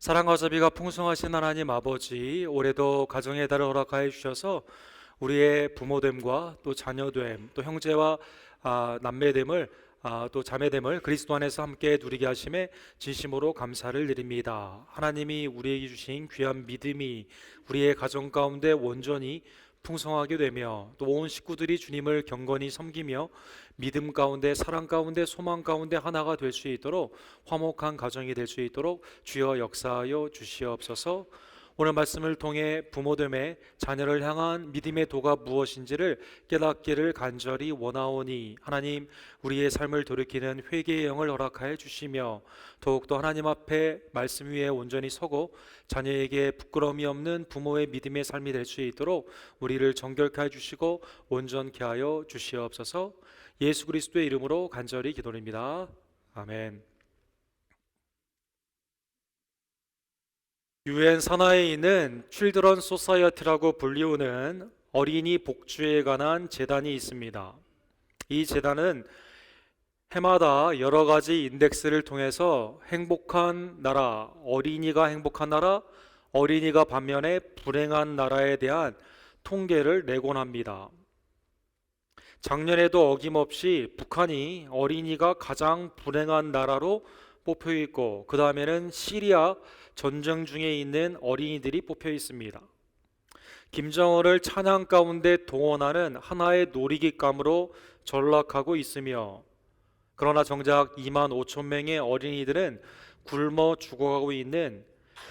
사랑과 자비가 풍성하신 하나님 아버지, 올해도 가정의 달을 허락하여 주셔서 우리의 부모됨과 또 자녀됨, 또 형제와 남매됨을 또 자매됨을 그리스도 안에서 함께 누리게 하심에 진심으로 감사를 드립니다. 하나님이 우리에게 주신 귀한 믿음이 우리의 가정 가운데 온전히 풍성하게 되며 또 온 식구들이 주님을 경건히 섬기며 믿음 가운데 사랑 가운데 소망 가운데 하나가 될 수 있도록 화목한 가정이 될 수 있도록 주여 역사하여 주시옵소서. 오늘 말씀을 통해 부모됨의 자녀를 향한 믿음의 도가 무엇인지를 깨닫기를 간절히 원하오니 하나님 우리의 삶을 돌이키는 회개의 영을 허락하여 주시며 더욱더 하나님 앞에 말씀 위에 온전히 서고 자녀에게 부끄러움이 없는 부모의 믿음의 삶이 될 수 있도록 우리를 정결케 해 주시고 온전케 하여 주시옵소서. 예수 그리스도의 이름으로 간절히 기도드립니다. 아멘. 유엔 산하에 있는 칠드런 소사이어티라고 불리우는 어린이 복주에 관한 재단이 있습니다. 이 재단은 해마다 여러 가지 인덱스를 통해서 행복한 나라, 어린이가 행복한 나라, 어린이가 반면에 불행한 나라에 대한 통계를 내곤 합니다. 작년에도 어김없이 북한이 어린이가 가장 불행한 나라로 뽑혀 있고 그 다음에는 시리아 전쟁 중에 있는 어린이들이 뽑혀 있습니다. 김정은을 찬양 가운데 동원하는 하나의 놀이기감으로 전락하고 있으며 그러나 정작 2만 5천 명의 어린이들은 굶어 죽어가고 있는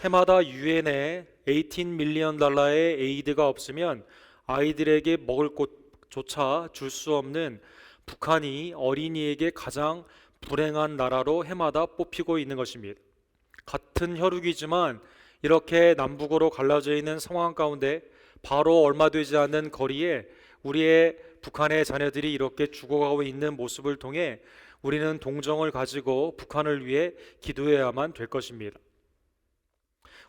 해마다 유엔에 18 밀리언 달러의 에이드가 없으면 아이들에게 먹을 곳조차 줄 수 없는 북한이 어린이에게 가장 불행한 나라로 해마다 뽑히고 있는 것입니다. 같은 혈육이지만 이렇게 남북으로 갈라져 있는 상황 가운데 바로 얼마 되지 않는 거리에 우리의 북한의 자녀들이 이렇게 죽어가고 있는 모습을 통해 우리는 동정을 가지고 북한을 위해 기도해야만 될 것입니다.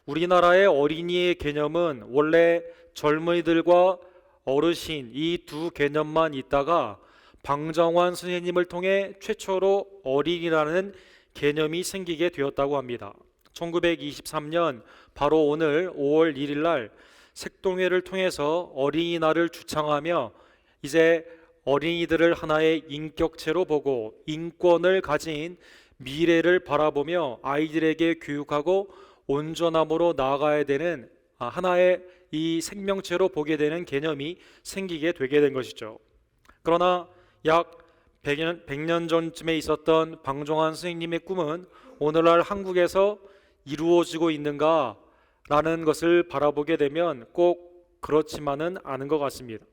우리나라의 어린이의 개념은 원래 젊은이들과 어르신 이 두 개념만 있다가 방정환 선생님을 통해 최초로 어린이라는 개념이 생기게 되었다고 합니다. 1923년 바로 오늘 5월 1일 날 색동회를 통해서 어린이날을 주창하며 이제 어린이들을 하나의 인격체로 보고 인권을 가진 미래를 바라보며 아이들에게 교육하고 온전함으로 나아가야 되는 하나의 이 생명체로 보게 되는 개념이 생기게 되게 된 것이죠. 그러나 약 100년 전쯤에 있었던 방종환 선생님의 꿈은 오늘날 한국에서 이루어지고 있는가 라는 것을 바라보게 되면 꼭 그렇지만은 않은 것 같습니다.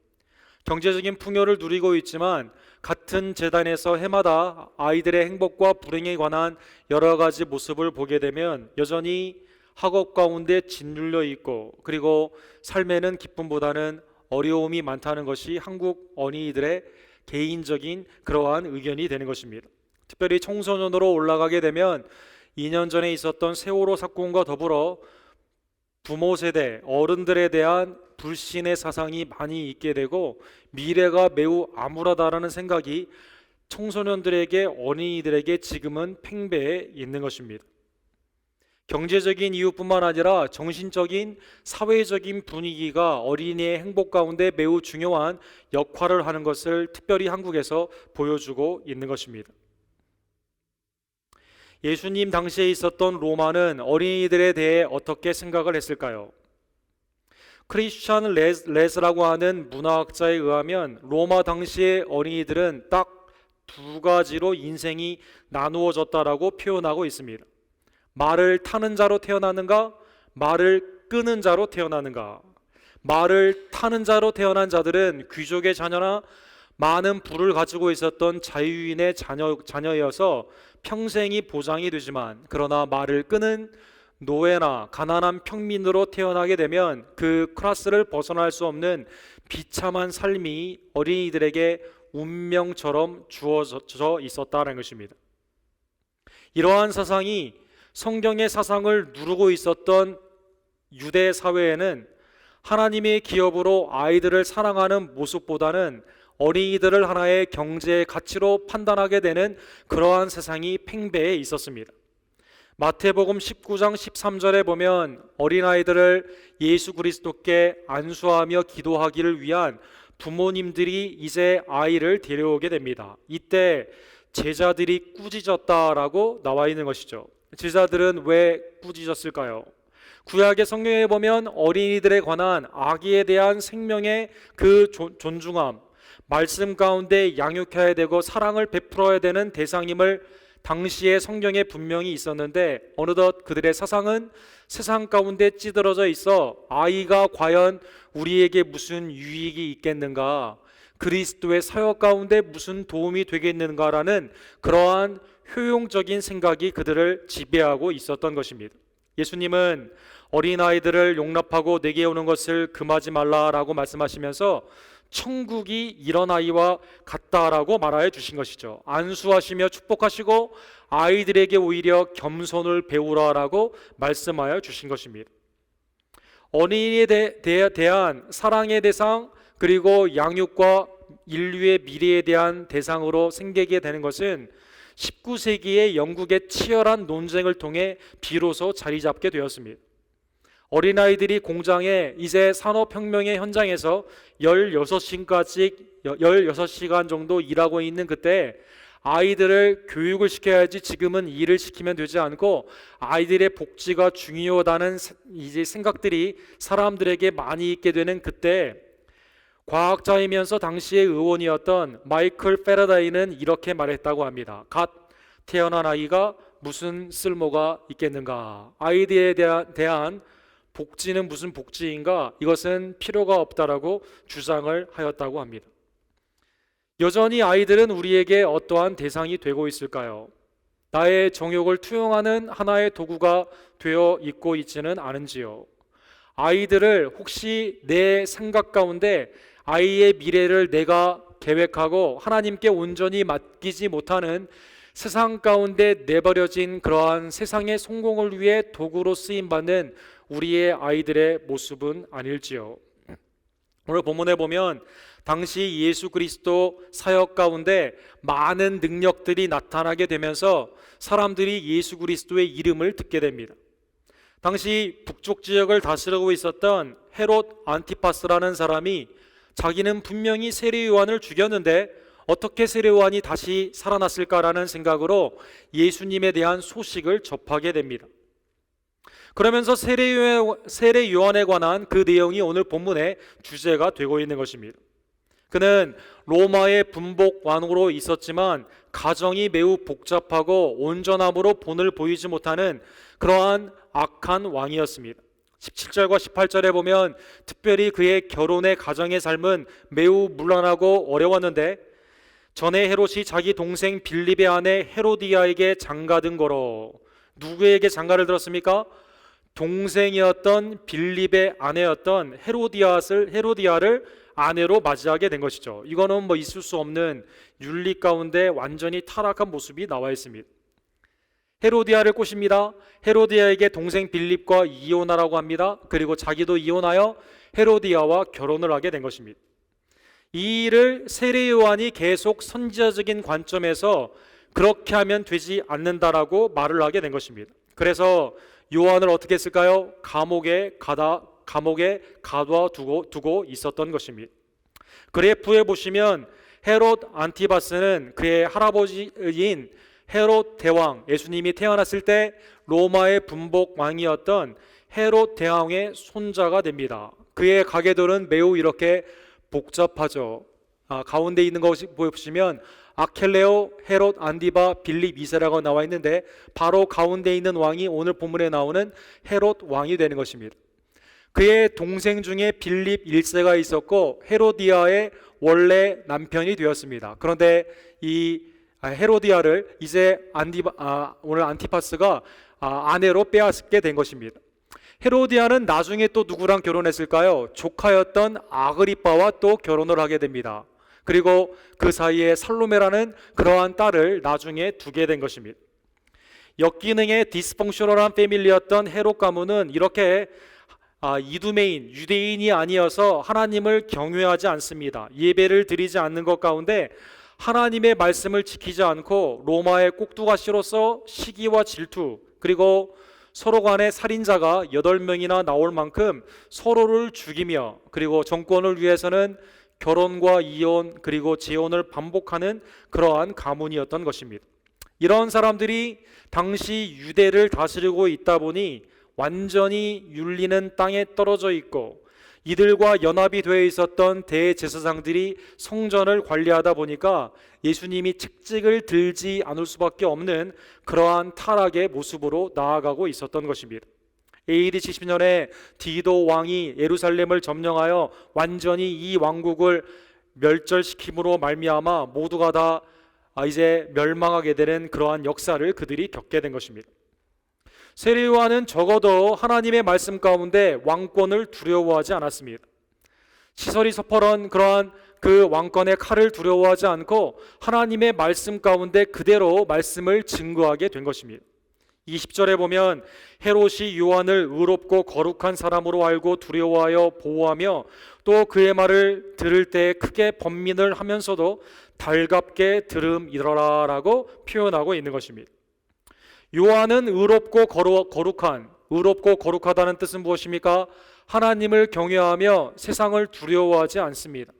경제적인 풍요를 누리고 있지만 같은 재단에서 해마다 아이들의 행복과 불행에 관한 여러 가지 모습을 보게 되면 여전히 학업 가운데 짓눌려 있고 그리고 삶에는 기쁨보다는 어려움이 많다는 것이 한국 어린이들의 개인적인 그러한 의견이 되는 것입니다. 특별히 청소년으로 올라가게 되면 2년 전에 있었던 세월호 사건과 더불어 부모 세대, 어른들에 대한 불신의 사상이 많이 있게 되고 미래가 매우 암울하다라는 생각이 청소년들에게 어린이들에게 지금은 팽배해 있는 것입니다. 경제적인 이유뿐만 아니라 정신적인 사회적인 분위기가 어린이의 행복 가운데 매우 중요한 역할을 하는 것을 특별히 한국에서 보여주고 있는 것입니다. 예수님 당시에 있었던 로마는 어린이들에 대해 어떻게 생각을 했을까요? 크리스찬 레스라고 하는 문화학자에 의하면 로마 당시의 어린이들은 딱 두 가지로 인생이 나누어졌다라고 표현하고 있습니다. 말을 타는 자로 태어나는가, 말을 끄는 자로 태어나는가. 말을 타는 자로 태어난 자들은 귀족의 자녀나 많은 부를 가지고 있었던 자유인의 자녀여서 평생이 보장이 되지만 그러나 말을 끄는 노예나 가난한 평민으로 태어나게 되면 그 클래스를 벗어날 수 없는 비참한 삶이 어린이들에게 운명처럼 주어져 있었다는 것입니다. 이러한 사상이 성경의 사상을 누르고 있었던 유대 사회에는 하나님의 기업으로 아이들을 사랑하는 모습보다는 어린이들을 하나의 경제의 가치로 판단하게 되는 그러한 세상이 팽배해 있었습니다. 마태복음 19장 13절에 보면 어린아이들을 예수 그리스도께 안수하며 기도하기를 위한 부모님들이 이제 아이를 데려오게 됩니다. 이때 제자들이 꾸짖었다라고 나와 있는 것이죠. 제자들은 왜 꾸짖었을까요? 구약의 성경에 보면 어린이들에 관한 아기에 대한 생명의 그 존중함, 말씀 가운데 양육해야 되고 사랑을 베풀어야 되는 대상임을 당시의 성경에 분명히 있었는데, 어느덧 그들의 사상은 세상 가운데 찌들어져 있어 아이가 과연 우리에게 무슨 유익이 있겠는가, 그리스도의 사역 가운데 무슨 도움이 되겠는가라는 그러한 효용적인 생각이 그들을 지배하고 있었던 것입니다. 예수님은 어린아이들을 용납하고 내게 오는 것을 금하지 말라라고 말씀하시면서 천국이 이런 아이와 같다라고 말하여 주신 것이죠. 안수하시며 축복하시고 아이들에게 오히려 겸손을 배우라라고 말씀하여 주신 것입니다. 어린이에 대한 사랑의 대상, 그리고 양육과 인류의 미래에 대한 대상으로 생기게 되는 것은 19세기의 영국의 치열한 논쟁을 통해 비로소 자리 잡게 되었습니다. 어린아이들이 공장에 이제 산업혁명의 현장에서 16시간 정도 일하고 있는 그때 아이들을 교육을 시켜야지 지금은 일을 시키면 되지 않고 아이들의 복지가 중요하다는 이제 생각들이 사람들에게 많이 있게 되는 그때, 과학자이면서 당시의 의원이었던 마이클 페라다이는 이렇게 말했다고 합니다. 갓 태어난 아이가 무슨 쓸모가 있겠는가? 아이들에 대한 복지는 무슨 복지인가? 이것은 필요가 없다라고 주장을 하였다고 합니다. 여전히 아이들은 우리에게 어떠한 대상이 되고 있을까요? 나의 정욕을 투영하는 하나의 도구가 되어 있고 있지는 않은지요? 아이들을 혹시 내 생각 가운데 아이의 미래를 내가 계획하고 하나님께 온전히 맡기지 못하는 세상 가운데 내버려진 그러한 세상의 성공을 위해 도구로 쓰임받는 우리의 아이들의 모습은 아닐지요? 오늘 본문에 보면 당시 예수 그리스도 사역 가운데 많은 능력들이 나타나게 되면서 사람들이 예수 그리스도의 이름을 듣게 됩니다. 당시 북쪽 지역을 다스리고 있었던 헤롯 안티파스라는 사람이 자기는 분명히 세례 요한을 죽였는데 어떻게 세례 요한이 다시 살아났을까라는 생각으로 예수님에 대한 소식을 접하게 됩니다. 그러면서 세례 요한에 관한 그 내용이 오늘 본문의 주제가 되고 있는 것입니다. 그는 로마의 분복 왕으로 있었지만 가정이 매우 복잡하고 온전함으로 본을 보이지 못하는 그러한 악한 왕이었습니다. 17절과 18절에 보면 특별히 그의 결혼의 가정의 삶은 매우 문란하고 어려웠는데, 전에 헤롯이 자기 동생 빌립의 아내 헤로디아에게 장가든 거로. 누구에게 장가를 들었습니까? 동생이었던 빌립의 아내였던 헤로디아를 아내로 맞이하게 된 것이죠. 이거는 있을 수 없는 윤리 가운데 완전히 타락한 모습이 나와 있습니다. 헤로디아를 꼬십니다. 헤로디아에게 동생 빌립과 이혼하라고 합니다. 그리고 자기도 이혼하여 헤로디아와 결혼을 하게 된 것입니다. 이 일을 세례 요한이 계속 선지자적인 관점에서 그렇게 하면 되지 않는다라고 말을 하게 된 것입니다. 그래서 요한을 어떻게 했을까요? 감옥에 가둬두고 있었던 것입니다. 그래프에 보시면 헤롯 안티바스는 그의 할아버지인 헤롯 대왕, 예수님이 태어났을 때 로마의 분복 왕이었던 헤롯 대왕의 손자가 됩니다. 그의 가계들은 매우 이렇게 복잡하죠. 가운데 있는 것이 보시면 아켈레오, 헤롯, 안디바, 빌립 2세라고 나와 있는데 바로 가운데 있는 왕이 오늘 본문에 나오는 헤롯 왕이 되는 것입니다. 그의 동생 중에 빌립 1세가 있었고 헤로디아의 원래 남편이 되었습니다. 그런데 이 헤로디아를 이제 오늘 안티파스가 아내로 빼앗게 된 것입니다. 헤로디아는 나중에 또 누구랑 결혼했을까요? 조카였던 아그리빠와 또 결혼을 하게 됩니다. 그리고 그 사이에 살로메라는 그러한 딸을 나중에 두게 된 것입니다. 역기능의 디스펑셔널한 패밀리였던 헤롯 가문은 이렇게 이두메인, 유대인이 아니어서 하나님을 경외하지 않습니다. 예배를 드리지 않는 것 가운데 하나님의 말씀을 지키지 않고 로마의 꼭두가시로서 시기와 질투, 그리고 서로 간에 살인자가 8명이나 나올 만큼 서로를 죽이며, 그리고 정권을 위해서는 결혼과 이혼 그리고 재혼을 반복하는 그러한 가문이었던 것입니다. 이런 사람들이 당시 유대를 다스리고 있다 보니 완전히 윤리는 땅에 떨어져 있고, 이들과 연합이 되어 있었던 대제사장들이 성전을 관리하다 보니까 예수님이 책직을 들지 않을 수밖에 없는 그러한 타락의 모습으로 나아가고 있었던 것입니다. AD 70년에 디도 왕이 예루살렘을 점령하여 완전히 이 왕국을 멸절시킴으로 말미암아 모두가 다 이제 멸망하게 되는 그러한 역사를 그들이 겪게 된 것입니다. 세례 요한은 적어도 하나님의 말씀 가운데 왕권을 두려워하지 않았습니다. 시설이 서퍼런 그러한 그 왕권의 칼을 두려워하지 않고 하나님의 말씀 가운데 그대로 말씀을 증거하게 된 것입니다. 20절에 보면 헤롯이 요한을 의롭고 거룩한 사람으로 알고 두려워하여 보호하며 또 그의 말을 들을 때 크게 번민을 하면서도 달갑게 들음이더라 라고 표현하고 있는 것입니다. 요한은 의롭고 거룩하다는 뜻은 무엇입니까? 하나님을 경외하며 세상을 두려워하지 않습니다.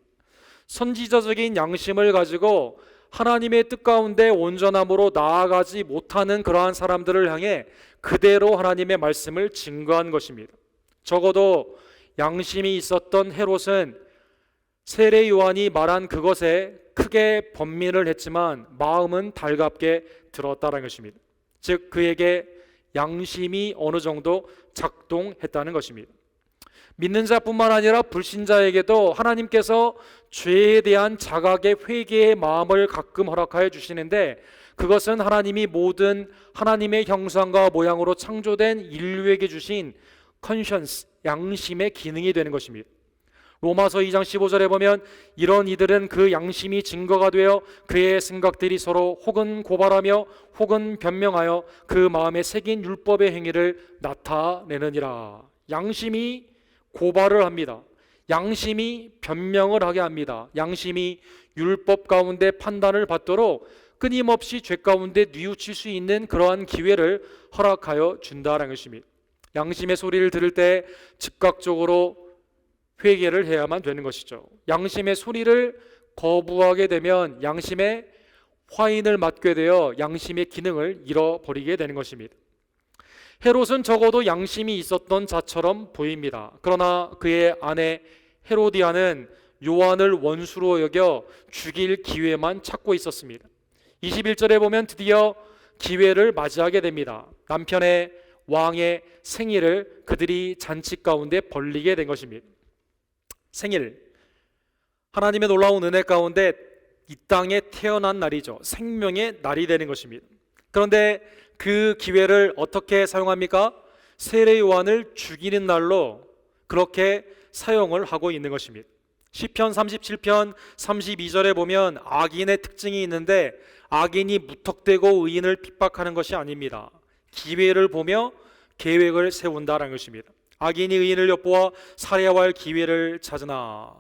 선지자적인 양심을 가지고 하나님의 뜻 가운데 온전함으로 나아가지 못하는 그러한 사람들을 향해 그대로 하나님의 말씀을 증거한 것입니다. 적어도 양심이 있었던 헤롯은 세례 요한이 말한 그것에 크게 번민을 했지만 마음은 달갑게 들었다는 것입니다. 즉 그에게 양심이 어느 정도 작동했다는 것입니다. 믿는 자뿐만 아니라 불신자에게도 하나님께서 죄에 대한 자각의 회개의 마음을 가끔 허락하여 주시는데, 그것은 하나님이 모든 하나님의 형상과 모양으로 창조된 인류에게 주신 컨션스, 양심의 기능이 되는 것입니다. 로마서 2장 15절에 보면 이런 이들은 그 양심이 증거가 되어 그의 생각들이 서로 혹은 고발하며 혹은 변명하여 그 마음에 새긴 율법의 행위를 나타내느니라. 양심이 고발을 합니다. 양심이 변명을 하게 합니다. 양심이 율법 가운데 판단을 받도록 끊임없이 죄 가운데 뉘우칠 수 있는 그러한 기회를 허락하여 준다는 것입니다. 양심의 소리를 들을 때 즉각적으로 회개를 해야만 되는 것이죠. 양심의 소리를 거부하게 되면 양심의 화인을 맞게 되어 양심의 기능을 잃어버리게 되는 것입니다. 헤롯은 적어도 양심이 있었던 자처럼 보입니다. 그러나 그의 아내 헤로디아는 요한을 원수로 여겨 죽일 기회만 찾고 있었습니다. 21절에 보면 드디어 기회를 맞이하게 됩니다. 남편의 왕의 생일을 그들이 잔치 가운데 벌리게 된 것입니다. 생일, 하나님의 놀라운 은혜 가운데 이 땅에 태어난 날이죠. 생명의 날이 되는 것입니다. 그런데 그 기회를 어떻게 사용합니까? 세례 요한을 죽이는 날로 그렇게 사용을 하고 있는 것입니다. 시편 37편 32절에 보면 악인의 특징이 있는데, 악인이 무턱대고 의인을 핍박하는 것이 아닙니다. 기회를 보며 계획을 세운다는 것입니다. 악인이 의인을 엿보아 살해할 기회를 찾으나,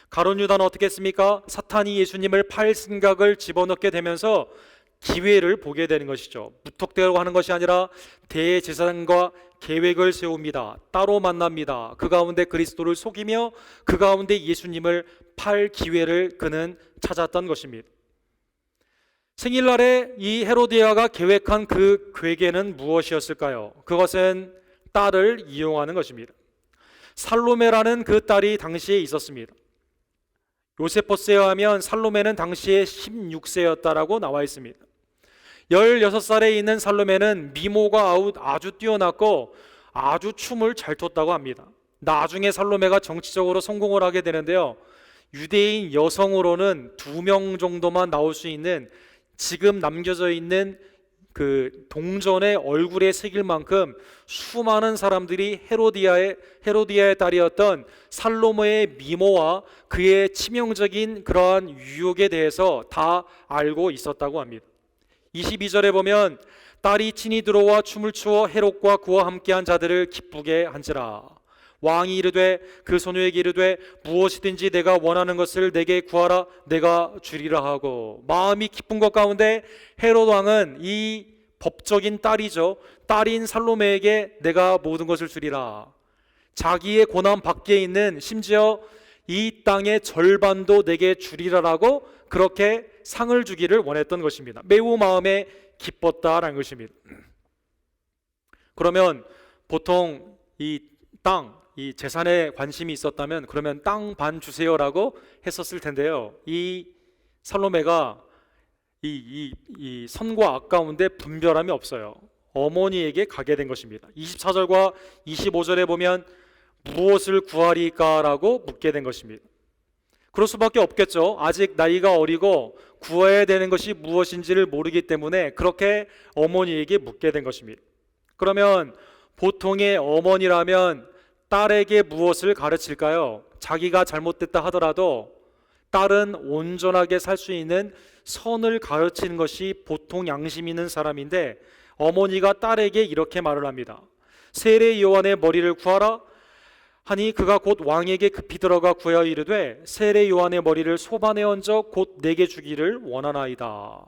가룟 유다는 어떻게 했습니까? 사탄이 예수님을 팔 생각을 집어넣게 되면서 기회를 보게 되는 것이죠. 무턱대고 하는 것이 아니라 대제사장과 계획을 세웁니다. 따로 만납니다. 그 가운데 그리스도를 속이며 그 가운데 예수님을 팔 기회를 그는 찾았던 것입니다. 생일날에 이 헤로디아가 계획한 그 괴계는 무엇이었을까요? 그것은 딸을 이용하는 것입니다. 살로메라는 그 딸이 당시에 있었습니다. 요세포스에 의하면 살로메는 당시에 16세였다라고 나와 있습니다. 16살에 있는 살로메는 미모가 아주 뛰어났고 아주 춤을 잘 췄다고 합니다. 나중에 살로메가 정치적으로 성공을 하게 되는데요, 유대인 여성으로는 2명 정도만 나올 수 있는, 지금 남겨져 있는 그 동전의 얼굴에 새길 만큼 수많은 사람들이 헤로디아의 딸이었던 살로메의 미모와 그의 치명적인 그러한 유혹에 대해서 다 알고 있었다고 합니다. 22절에 보면 딸이 친히 들어와 춤을 추어 헤롯과 그와 함께한 자들을 기쁘게 한지라. 왕이 이르되 그 소녀에게 이르되 무엇이든지 내가 원하는 것을 내게 구하라, 내가 주리라 하고, 마음이 기쁜 것 가운데 헤롯 왕은 이 법적인 딸이죠. 딸인 살로메에게 내가 모든 것을 주리라. 자기의 고난 밖에 있는 심지어 이 땅의 절반도 내게 주리라라고 그렇게 상을 주기를 원했던 것입니다. 매우 마음에 기뻤다라는 것입니다. 그러면 보통 이 땅, 이 재산에 관심이 있었다면 그러면 땅 반 주세요라고 했었을 텐데요. 이 살로메가 이 선과 악 가운데 분별함이 없어요. 어머니에게 가게 된 것입니다. 24절과 25절에 보면 무엇을 구하리까라고 묻게 된 것입니다. 그럴 수밖에 없겠죠. 아직 나이가 어리고 구해야 되는 것이 무엇인지를 모르기 때문에 그렇게 어머니에게 묻게 된 것입니다. 그러면 보통의 어머니라면 딸에게 무엇을 가르칠까요? 자기가 잘못됐다 하더라도 딸은 온전하게 살 수 있는 선을 가르치는 것이 보통 양심 있는 사람인데 어머니가 딸에게 이렇게 말을 합니다. 세례 요한의 머리를 구하라 하니 그가 곧 왕에게 급히 들어가 구하여 이르되 세례 요한의 머리를 소반에 얹어 곧 내게 주기를 원하나이다.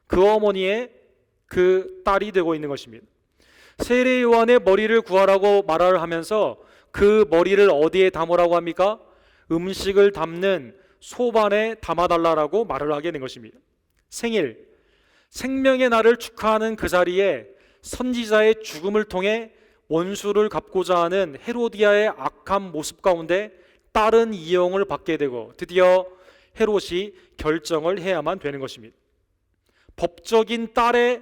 그 어머니의 그 딸이 되고 있는 것입니다. 세례 요한의 머리를 구하라고 말을 하면서 그 머리를 어디에 담으라고 합니까? 음식을 담는 소반에 담아달라고 말을 하게 된 것입니다. 생일, 생명의 날을 축하하는 그 자리에 선지자의 죽음을 통해 원수를 갚고자 하는 헤로디아의 악한 모습 가운데 딸은 이용을 받게 되고 드디어 헤롯이 결정을 해야만 되는 것입니다. 법적인 딸의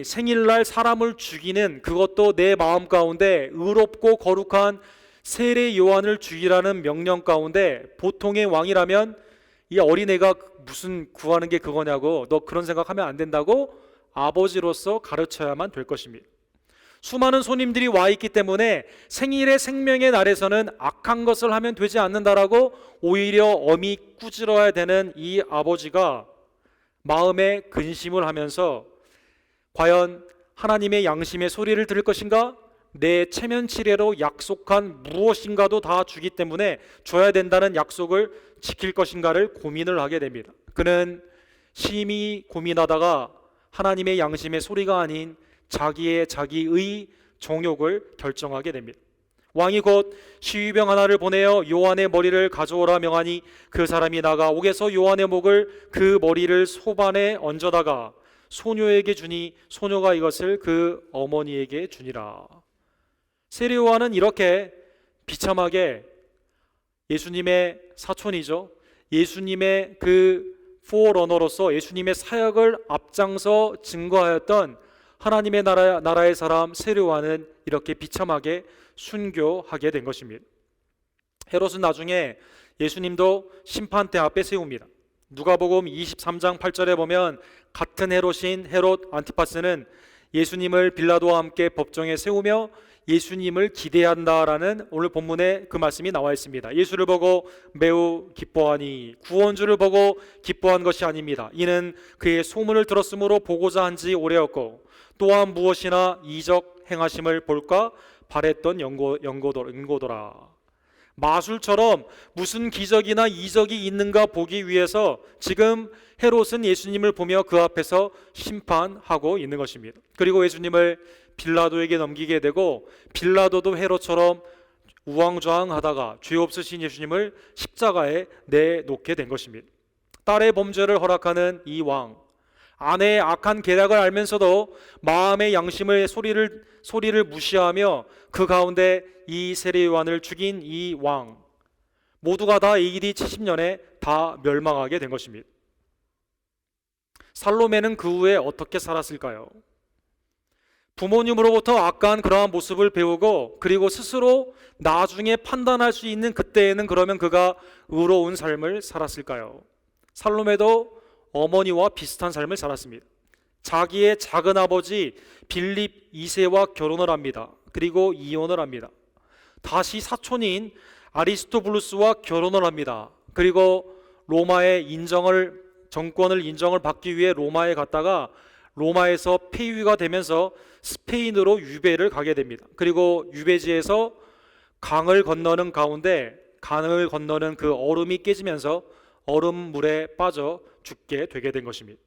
생일날 사람을 죽이는 그것도 내 마음 가운데 의롭고 거룩한 세례 요한을 죽이라는 명령 가운데 보통의 왕이라면 이 어린애가 무슨 구하는 게 그거냐고 너 그런 생각하면 안 된다고 아버지로서 가르쳐야만 될 것입니다. 수많은 손님들이 와 있기 때문에 생일의 생명의 날에서는 악한 것을 하면 되지 않는다라고 오히려 엄히 꾸짖어야 되는 이 아버지가 마음에 근심을 하면서 과연 하나님의 양심의 소리를 들을 것인가? 내 체면 치레로 약속한 무엇인가도 다 주기 때문에 줘야 된다는 약속을 지킬 것인가를 고민을 하게 됩니다. 그는 심히 고민하다가 하나님의 양심의 소리가 아닌 자기의 정욕을 결정하게 됩니다. 왕이 곧 시위병 하나를 보내어 요한의 머리를 가져오라 명하니 그 사람이 나가 옥에서 요한의 목을 그 머리를 소반에 얹어다가 소녀에게 주니 소녀가 이것을 그 어머니에게 주니라. 세례 요한은 이렇게 비참하게 예수님의 사촌이죠. 예수님의 그 포러너로서 예수님의 사역을 앞장서 증거하였던 하나님의 나라의 사람 세례 요한은 이렇게 비참하게 순교하게 된 것입니다. 헤롯은 나중에 예수님도 심판대 앞에 세웁니다. 누가복음 23장 8절에 보면 같은 헤롯인 헤롯 안티파스는 예수님을 빌라도와 함께 법정에 세우며 예수님을 기대한다라는 오늘 본문에 그 말씀이 나와 있습니다. 예수를 보고 매우 기뻐하니 구원주를 보고 기뻐한 것이 아닙니다. 이는 그의 소문을 들었으므로 보고자 한지 오래였고 또한 무엇이나 이적 행하심을 볼까 바랬던 연고도라. 마술처럼 무슨 기적이나 이적이 있는가 보기 위해서 지금 헤롯은 예수님을 보며 그 앞에서 심판하고 있는 것입니다. 그리고 예수님을 빌라도에게 넘기게 되고 빌라도도 헤롯처럼 우왕좌왕하다가 죄 없으신 예수님을 십자가에 내놓게 된 것입니다. 딸의 범죄를 허락하는 이 왕, 아내의 악한 계략을 알면서도 마음의 양심의 소리를 무시하며 그 가운데 이 세례 요한을 죽인 이 왕, 모두가 다 AD 70년에 다 멸망하게 된 것입니다. 살로메는 그 후에 어떻게 살았을까요? 부모님으로부터 악한 그러한 모습을 배우고 그리고 스스로 나중에 판단할 수 있는 그때에는 그러면 그가 의로운 삶을 살았을까요? 살로메도 어머니와 비슷한 삶을 살았습니다. 자기의 작은 아버지 빌립 2세와 결혼을 합니다. 그리고 이혼을 합니다. 다시 사촌인 아리스토블루스와 결혼을 합니다. 그리고 로마의 정권을 인정을 받기 위해 로마에 갔다가 로마에서 폐위가 되면서 스페인으로 유배를 가게 됩니다. 그리고 유배지에서 강을 건너는 가운데 강을 건너는 그 얼음이 깨지면서 얼음물에 빠져 죽게 되게 된 것입니다.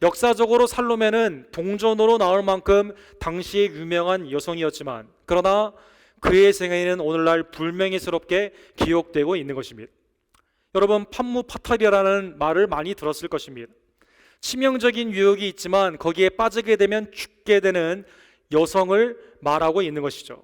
역사적으로 살로메는 동전으로 나올 만큼 당시에 유명한 여성이었지만, 그러나 그의 생애는 오늘날 불명예스럽게 기억되고 있는 것입니다. 여러분, 판무파탈이라는 말을 많이 들었을 것입니다. 치명적인 유혹이 있지만 거기에 빠지게 되면 죽게 되는 여성을 말하고 있는 것이죠.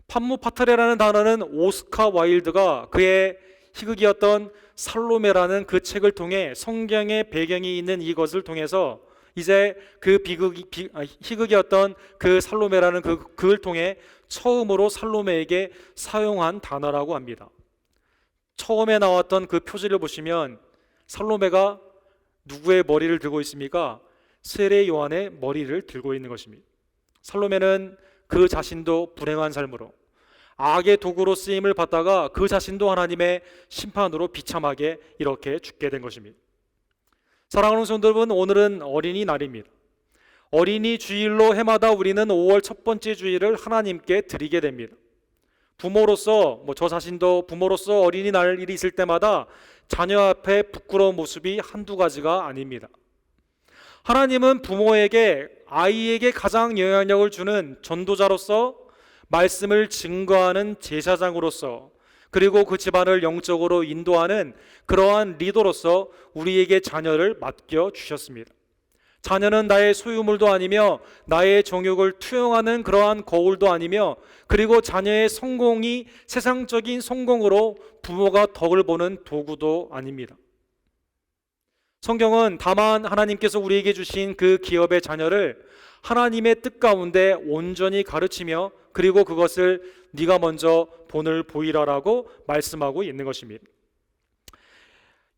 판무파탈이라는 단어는 오스카 와일드가 그의 희극이었던 살로메라는 그 책을 통해 성경의 배경이 있는 이것을 통해서 이제 그 희극이었던 그 살로메라는 그걸 통해 처음으로 살로메에게 사용한 단어라고 합니다. 처음에 나왔던 그 표지를 보시면 살로메가 누구의 머리를 들고 있습니까? 세례 요한의 머리를 들고 있는 것입니다. 살로메는 그 자신도 불행한 삶으로 악의 도구로 쓰임을 받다가 그 자신도 하나님의 심판으로 비참하게 이렇게 죽게 된 것입니다. 사랑하는 성도 여러분, 오늘은 어린이날입니다. 어린이 주일로 해마다 우리는 5월 첫 번째 주일을 하나님께 드리게 됩니다. 부모로서 저 자신도 부모로서 어린이날 일이 있을 때마다 자녀 앞에 부끄러운 모습이 한두 가지가 아닙니다. 하나님은 부모에게 아이에게 가장 영향력을 주는 전도자로서, 말씀을 증거하는 제사장으로서, 그리고 그 집안을 영적으로 인도하는 그러한 리더로서 우리에게 자녀를 맡겨 주셨습니다. 자녀는 나의 소유물도 아니며 나의 정욕을 투영하는 그러한 거울도 아니며, 그리고 자녀의 성공이 세상적인 성공으로 부모가 덕을 보는 도구도 아닙니다. 성경은 다만 하나님께서 우리에게 주신 그 기업의 자녀를 하나님의 뜻 가운데 온전히 가르치며, 그리고 그것을 네가 먼저 본을 보이라라고 말씀하고 있는 것입니다.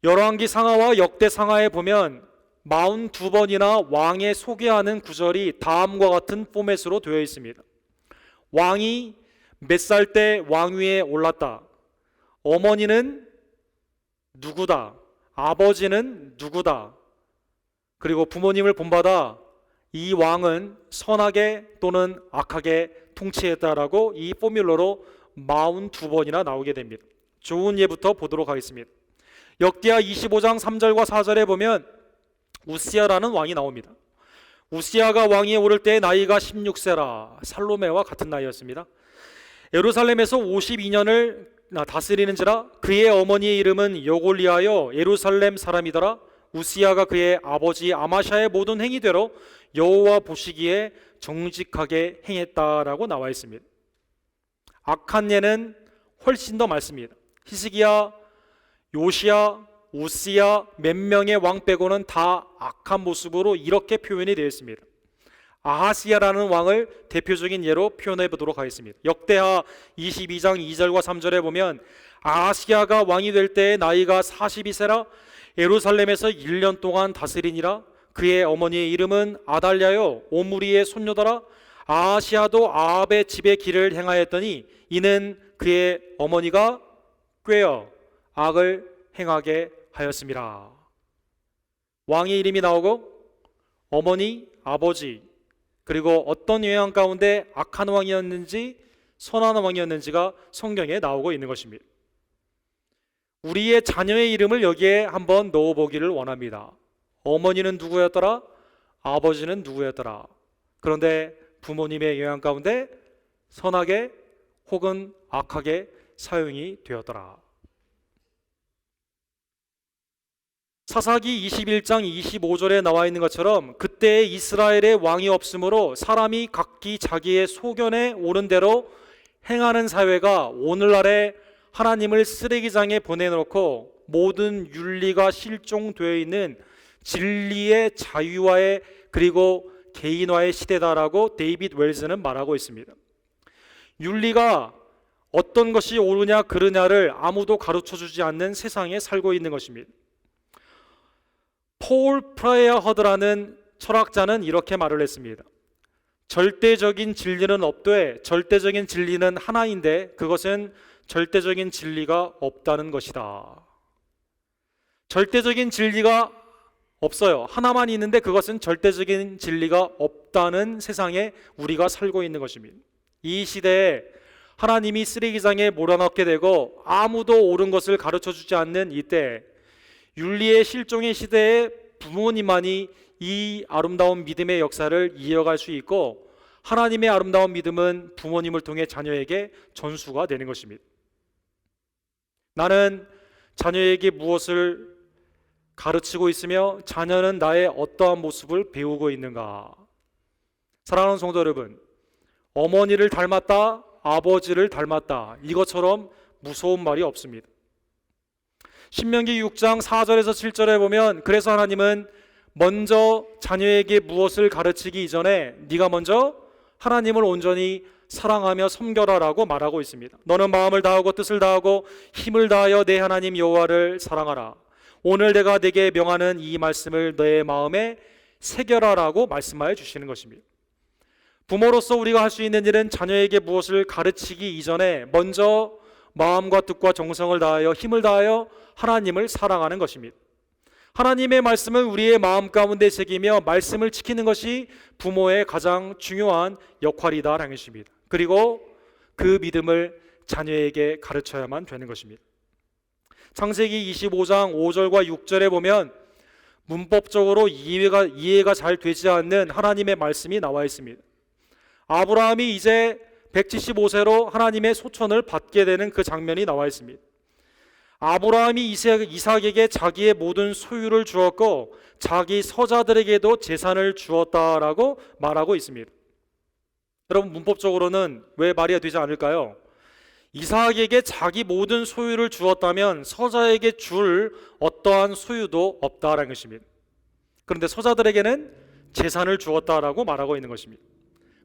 열왕기 상하와 역대 상하에 보면 42번이나 왕에 소개하는 구절이 다음과 같은 포맷으로 되어 있습니다. 왕이 몇 살 때 왕위에 올랐다, 어머니는 누구다, 아버지는 누구다, 그리고 부모님을 본받아 이 왕은 선하게 또는 악하게 통치했다라고 이 포뮬러로 42번이나 나오게 됩니다. 좋은 예부터 보도록 하겠습니다. 역대하 25장 3절과 4절에 보면 우시야라는 왕이 나옵니다. 우시야가 왕위에 오를 때 나이가 16세라 살로메와 같은 나이였습니다. 예루살렘에서 52년을 다스리는지라 그의 어머니의 이름은 여골리하여 예루살렘 사람이더라. 우시야가 그의 아버지 아마샤의 모든 행위대로 여호와 보시기에 정직하게 행했다라고 나와 있습니다. 악한 예는 훨씬 더 많습니다. 히스기야, 요시야, 우시야 몇 명의 왕 빼고는 다 악한 모습으로 이렇게 표현이 되어 있습니다. 아하시야라는 왕을 대표적인 예로 표현해 보도록 하겠습니다. 역대하 22장 2절과 3절에 보면 아하시야가 왕이 될 때의 나이가 42세라 예루살렘에서 1년 동안 다스리니라. 그의 어머니의 이름은 아달랴요 오므리의 손녀더라. 아하시야도 아합의 집의 길을 행하였더니 이는 그의 어머니가 꾀어 악을 행하게 하였습니다. 왕의 이름이 나오고 어머니, 아버지, 그리고 어떤 영향 가운데 악한 왕이었는지 선한 왕이었는지가 성경에 나오고 있는 것입니다. 우리의 자녀의 이름을 여기에 한번 넣어보기를 원합니다. 어머니는 누구였더라? 아버지는 누구였더라? 그런데 부모님의 영향 가운데 선하게 혹은 악하게 사용이 되었더라. 사사기 21장 25절에 나와 있는 것처럼 그때 이스라엘의 왕이 없으므로 사람이 각기 자기의 소견에 오른 대로 행하는 사회가 오늘날의 하나님을 쓰레기장에 보내놓고 모든 윤리가 실종되어 있는 진리의 자유화의 그리고 개인화의 시대다라고 데이빗 웰즈는 말하고 있습니다. 윤리가 어떤 것이 옳으냐 그르냐를 아무도 가르쳐주지 않는 세상에 살고 있는 것입니다. 폴 프라이어허드라는 철학자는 이렇게 말을 했습니다. 절대적인 진리는 없되 절대적인 진리는 하나인데 그것은 절대적인 진리가 없다는 것이다. 절대적인 진리가 없어요. 하나만 있는데 그것은 절대적인 진리가 없다는 세상에 우리가 살고 있는 것입니다. 이 시대에 하나님이 쓰레기장에 몰아넣게 되고 아무도 옳은 것을 가르쳐주지 않는 이때, 윤리의 실종의 시대에 부모님만이 이 아름다운 믿음의 역사를 이어갈 수 있고, 하나님의 아름다운 믿음은 부모님을 통해 자녀에게 전수가 되는 것입니다. 나는 자녀에게 무엇을 가르치고 있으며 자녀는 나의 어떠한 모습을 배우고 있는가? 사랑하는 성도 여러분, 어머니를 닮았다, 아버지를 닮았다, 이것처럼 무서운 말이 없습니다. 신명기 6장 4절에서 7절에 보면, 그래서 하나님은 먼저 자녀에게 무엇을 가르치기 이전에 네가 먼저 하나님을 온전히 사랑하며 섬겨라라고 말하고 있습니다. 너는 마음을 다하고 뜻을 다하고 힘을 다하여 내 하나님 여호와를 사랑하라. 오늘 내가 네게 명하는 이 말씀을 내 마음에 새겨라라고 말씀하여 주시는 것입니다. 부모로서 우리가 할 수 있는 일은 자녀에게 무엇을 가르치기 이전에 먼저 마음과 뜻과 정성을 다하여 힘을 다하여 하나님을 사랑하는 것입니다. 하나님의 말씀을 우리의 마음 가운데 새기며 말씀을 지키는 것이 부모의 가장 중요한 역할이다라는 것입니다. 그리고 그 믿음을 자녀에게 가르쳐야만 되는 것입니다. 창세기 25장 5절과 6절에 보면 문법적으로 이해가 잘 되지 않는 하나님의 말씀이 나와 있습니다. 아브라함이 이제 175세로 하나님의 소천을 받게 되는 그 장면이 나와 있습니다. 아브라함이 이삭에게 자기의 모든 소유를 주었고 자기 서자들에게도 재산을 주었다라고 말하고 있습니다. 여러분, 문법적으로는 왜 말이 되지 않을까요? 이삭에게 자기 모든 소유를 주었다면 서자에게 줄 어떠한 소유도 없다라는 것입니다. 그런데 서자들에게는 재산을 주었다라고 말하고 있는 것입니다.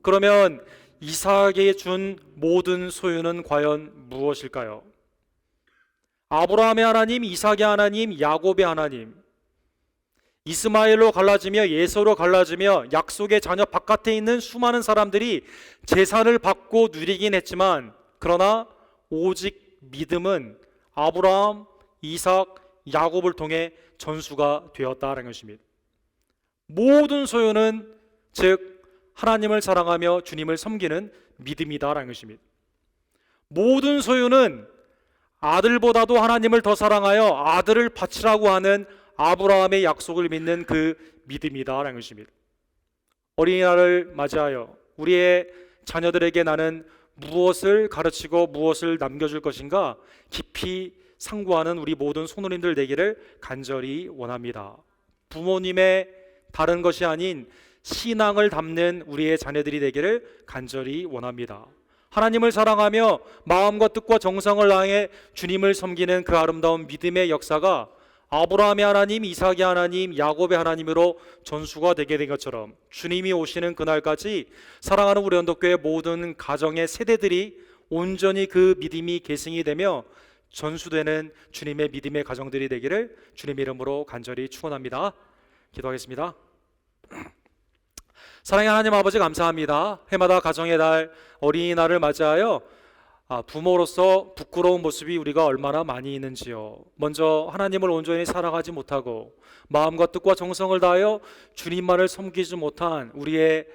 그러면 이삭에게 준 모든 소유는 과연 무엇일까요? 아브라함의 하나님, 이삭의 하나님, 야곱의 하나님, 이스마엘로 갈라지며 예서로 갈라지며 약속의 자녀 바깥에 있는 수많은 사람들이 재산을 받고 누리긴 했지만, 그러나 오직 믿음은 아브라함, 이삭, 야곱을 통해 전수가 되었다는 것입니다. 모든 소유는 즉 하나님을 사랑하며 주님을 섬기는 믿음이다라는 것입니다. 모든 소유는 아들보다도 하나님을 더 사랑하여 아들을 바치라고 하는 아브라함의 약속을 믿는 그 믿음이다라는 것입니다. 어린이날을 맞이하여 우리의 자녀들에게 나는 무엇을 가르치고 무엇을 남겨줄 것인가 깊이 상고하는 우리 모든 소노님들 되기를 간절히 원합니다. 부모님의 다른 것이 아닌 신앙을 담는 우리의 자녀들이 되기를 간절히 원합니다. 하나님을 사랑하며 마음과 뜻과 정성을 다해 주님을 섬기는 그 아름다운 믿음의 역사가 아브라함의 하나님, 이삭의 하나님, 야곱의 하나님으로 전수가 되게 된 것처럼 주님이 오시는 그날까지 사랑하는 우리 언덕교회 모든 가정의 세대들이 온전히 그 믿음이 계승이 되며 전수되는 주님의 믿음의 가정들이 되기를 주님 이름으로 간절히 축원합니다. 기도하겠습니다. 사랑의 하나님 아버지, 감사합니다. 해마다 가정의 달, 어린이날을 맞이하여 부모로서 부끄러운 모습이 우리가 얼마나 많이 있는지요. 먼저 하나님을 온전히 사랑하지 못하고 마음과 뜻과 정성을 다하여 주님만을 섬기지 못한 우리의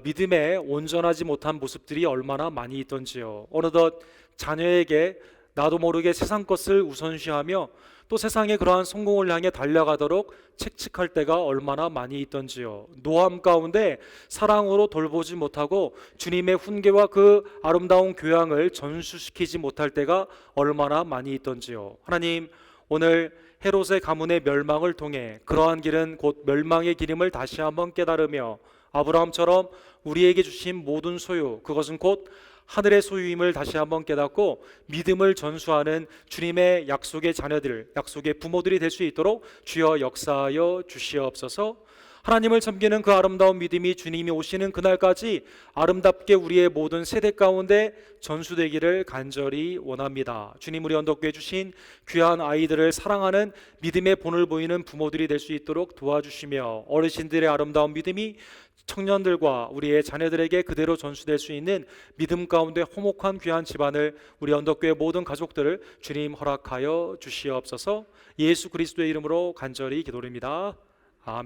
믿음에 온전하지 못한 모습들이 얼마나 많이 있던지요. 어느덧 자녀에게 나도 모르게 세상 것을 우선시하며 또 세상의 그러한 성공을 향해 달려가도록 책칙할 때가 얼마나 많이 있던지요. 노함 가운데 사랑으로 돌보지 못하고 주님의 훈계와 그 아름다운 교양을 전수시키지 못할 때가 얼마나 많이 있던지요. 하나님, 오늘 헤롯의 가문의 멸망을 통해 그러한 길은 곧 멸망의 길임을 다시 한번 깨달으며 아브라함처럼 우리에게 주신 모든 소유, 그것은 곧 하늘의 소유임을 다시 한번 깨닫고 믿음을 전수하는 주님의 약속의 자녀들, 약속의 부모들이 될 수 있도록 주여 역사하여 주시옵소서. 하나님을 섬기는 그 아름다운 믿음이 주님이 오시는 그날까지 아름답게 우리의 모든 세대 가운데 전수되기를 간절히 원합니다. 주님, 우리 언덕교회 주신 귀한 아이들을 사랑하는 믿음의 본을 보이는 부모들이 될 수 있도록 도와주시며 어르신들의 아름다운 믿음이 청년들과 우리의 자녀들에게 그대로 전수될 수 있는 믿음 가운데 화목한 귀한 집안을, 우리 언덕교회 모든 가족들을 주님 허락하여 주시옵소서. 예수 그리스도의 이름으로 간절히 기도드립니다. 아멘.